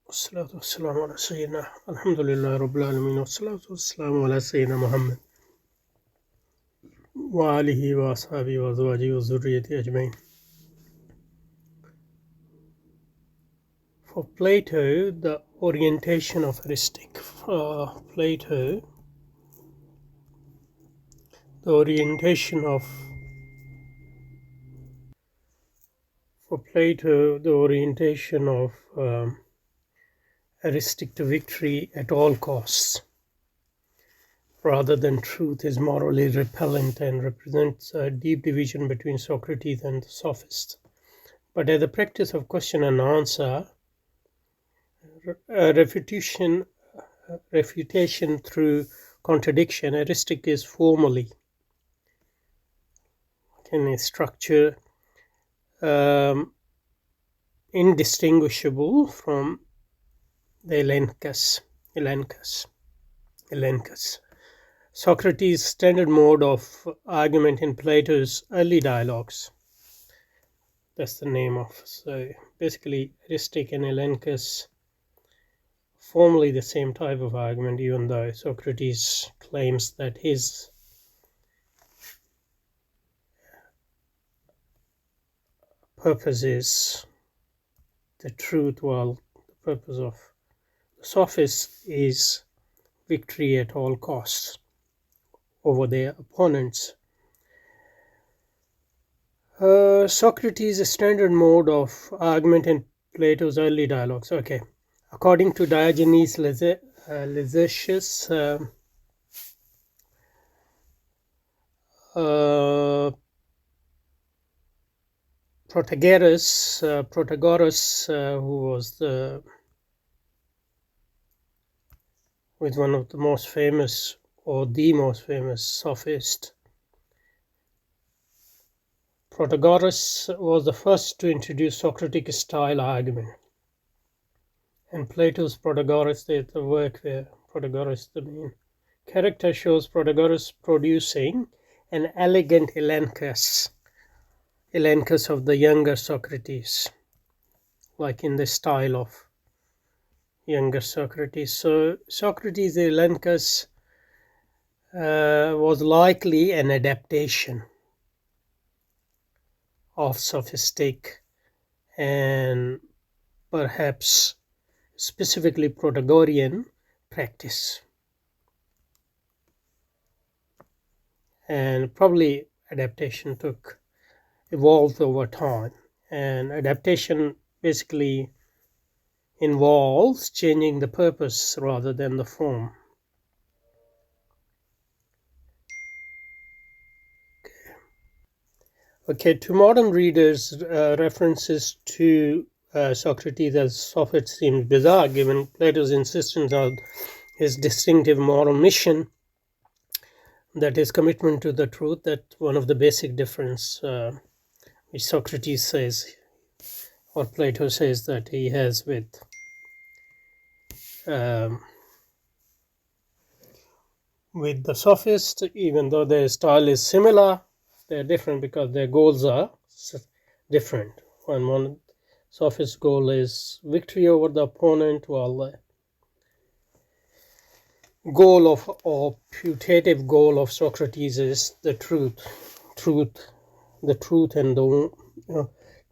والصلاة والسلام على سيدنا الحمد لله رب العالمين والصلاة والسلام على سيدنا محمد وآله وأصحابه وأزواجه وذريته أجمعين. For Plato, the orientation of heuristic. For Plato, the orientation of heuristic to victory at all costs, rather than truth, is morally repellent and represents a deep division between Socrates and the Sophists. But as the practice of question and answer, refutation through contradiction, heuristic is formally in a structure indistinguishable from the Elenchus. Socrates' standard mode of argument in Plato's early dialogues. That's the name of. So basically, heuristic and Elenchus, formally the same type of argument, even though Socrates claims that his purpose is the truth, while the purpose of the Sophists is victory at all costs over their opponents. Socrates' standard mode of argument in Plato's early dialogues. Okay, according to Diogenes Laertius, Protagoras, who was one of the most famous, or the most famous sophist. Protagoras was the first to introduce Socratic style argument. And Plato's Protagoras, the work where Protagoras, the main character, shows Protagoras producing an elegant Elenchus of the younger Socrates, like in the style of younger Socrates. So Socrates' Elenchus was likely an adaptation of sophistic and perhaps specifically Protagorean practice, and probably adaptation evolved over time, and adaptation basically involves changing the purpose rather than the form. Okay, to modern readers, references to Socrates as Sophist seems bizarre, given Plato's insistence on his distinctive moral mission, that his commitment to the truth. That one of the basic difference which Socrates says, or Plato says, that he has with the Sophists. Even though their style is similar, they're different because their goals are different. One Sophist goal is victory over the opponent, while the goal or putative goal of Socrates is the truth and the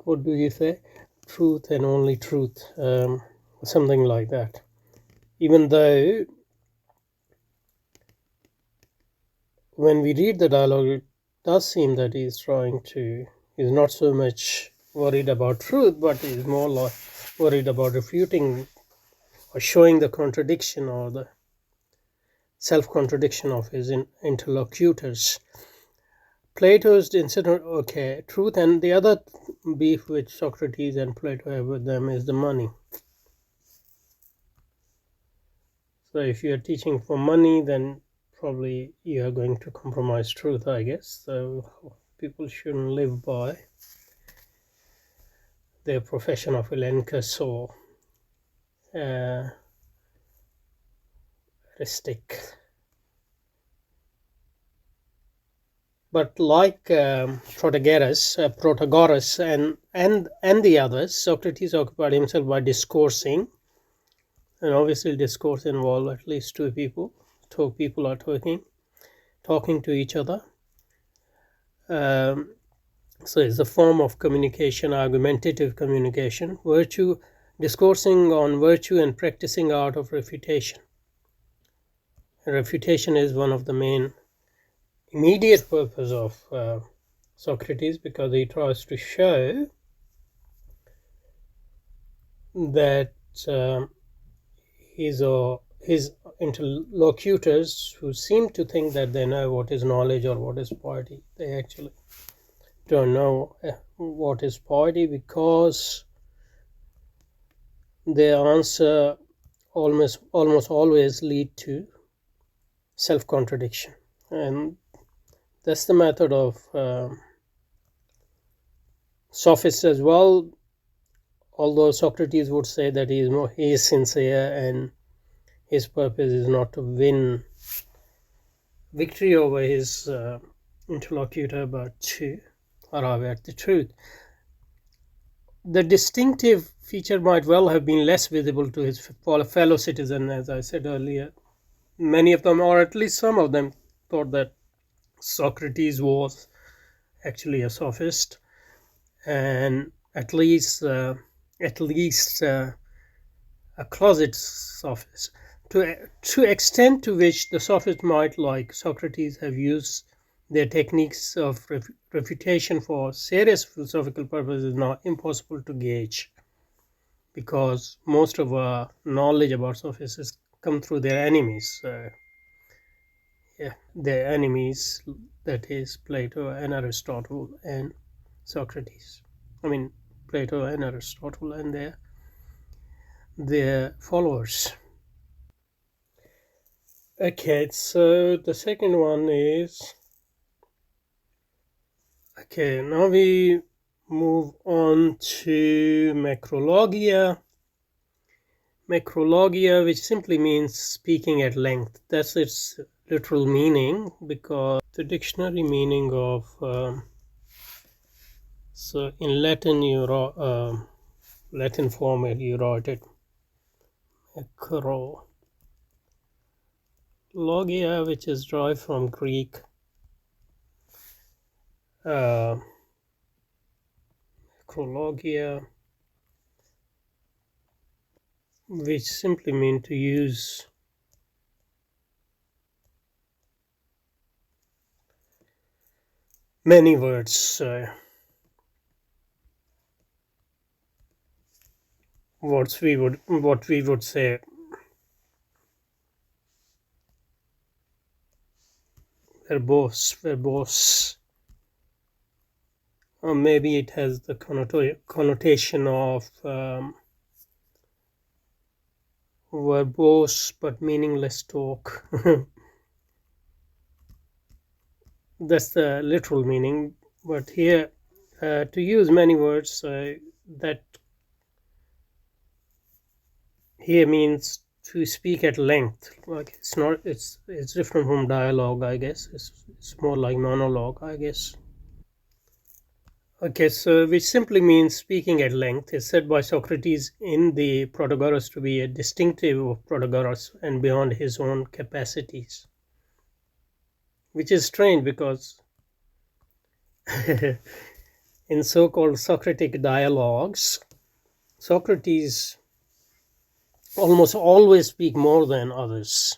what do you say? Truth and only truth, something like that. Even though when we read the dialogue, it does seem that he's not so much worried about truth, but he's more like worried about refuting or showing the contradiction or the self-contradiction of his interlocutors. Plato's incident, okay, truth, and the other beef which Socrates and Plato have with them is the money. So if you're teaching for money, then probably you are going to compromise truth, I guess. So people shouldn't live by their profession of Elenchus or heuristic. But like Protagoras and the others, Socrates occupied himself by discoursing And obviously discourse involves at least two people. Two people are talking to each other. So it's a form of communication, argumentative communication. Virtue, discoursing on virtue and practicing art of refutation. Refutation is one of the main immediate purpose of Socrates, because he tries to show that his interlocutors, who seem to think that they know what is knowledge or what is piety, they actually don't know what is piety, because their answer almost always lead to self-contradiction. And that's the method of sophists as well. Although Socrates would say that he is sincere and his purpose is not to win victory over his interlocutor, but to arrive at the truth. The distinctive feature might well have been less visible to his fellow citizens, as I said earlier. Many of them, or at least some of them, thought that Socrates was actually a sophist, and at least a closet sophist. To extent to which the sophists might, like Socrates, have used their techniques of refutation for serious philosophical purposes is now impossible to gauge, because most of our knowledge about sophists has come through their enemies. Their enemies, that is Plato and Aristotle and Socrates. I mean, Plato and Aristotle and their followers. Okay, so the second one is, okay, now we move on to macrologia. Macrologia, which simply means speaking at length. That's its literal meaning, because the dictionary meaning of so in Latin Latin format you write it macrologia, which is derived from Greek macrologia, which simply mean to use many words. What we would say verbose, or maybe it has the connotation of verbose but meaningless talk. That's the literal meaning. But here, to use many words, that here means to speak at length. Like it's different from dialogue, I guess. It's more like monologue, I guess. Okay, so which simply means speaking at length, is said by Socrates in the Protagoras to be a distinctive of Protagoras and beyond his own capacities. Which is strange, because in so-called Socratic dialogues, Socrates almost always speak more than others.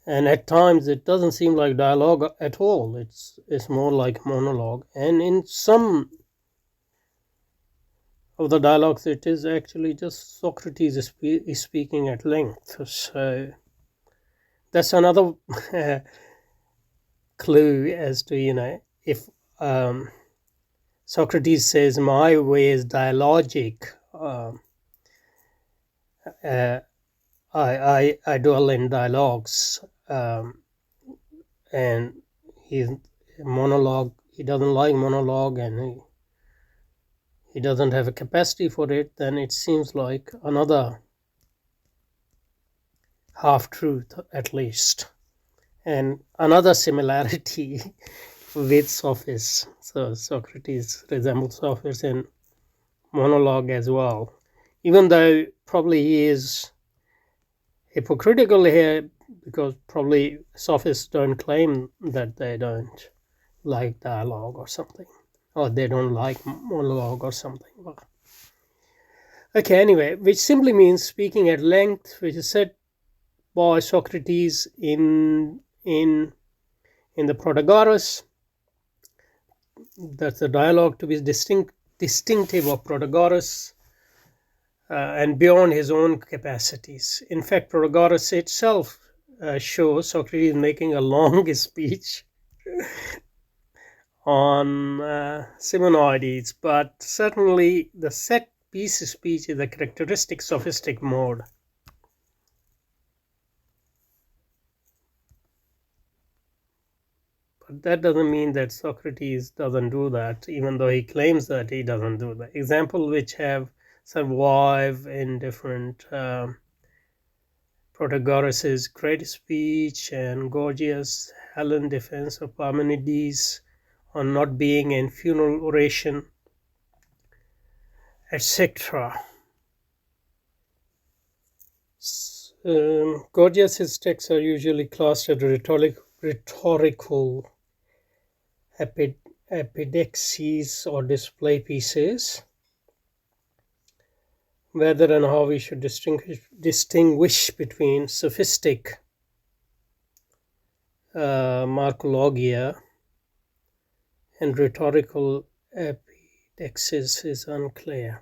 And at times it doesn't seem like dialogue at all. It's more like monologue. And in some of the dialogues, it is actually just Socrates is speaking at length. So that's another clue as to, if Socrates says my way is dialogic, I dwell in dialogues, and he doesn't like monologue, and he doesn't have a capacity for it, then it seems like another half-truth at least. And another similarity with sophists. So Socrates resembles sophists in monologue as well. even though probably he is hypocritical here, because probably sophists don't claim that they don't like dialogue or something, or they don't like monologue or something. Okay, anyway, which simply means speaking at length, which is said by Socrates in the Protagoras. That's the dialogue to be distinctive of Protagoras, and beyond his own capacities. In fact, Protagoras itself shows Socrates making a long speech on Simonides, but certainly the set piece speech is a characteristic sophistic mode. But that doesn't mean that Socrates doesn't do that, even though he claims that he doesn't do that. Examples which have survived in different Protagoras' great speech and Gorgias' Helen defense of Parmenides on not being in funeral oration, etc. Gorgias' texts are usually classed as rhetorical epidexes or display pieces. Whether and how we should distinguish between sophistic markologia and rhetorical epidexes is unclear.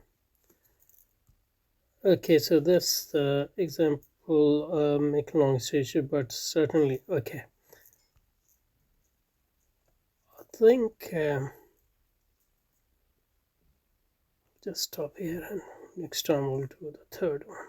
Okay, so that's the example, make a long story, but certainly, okay. I think just stop here, and next time we'll do the third one.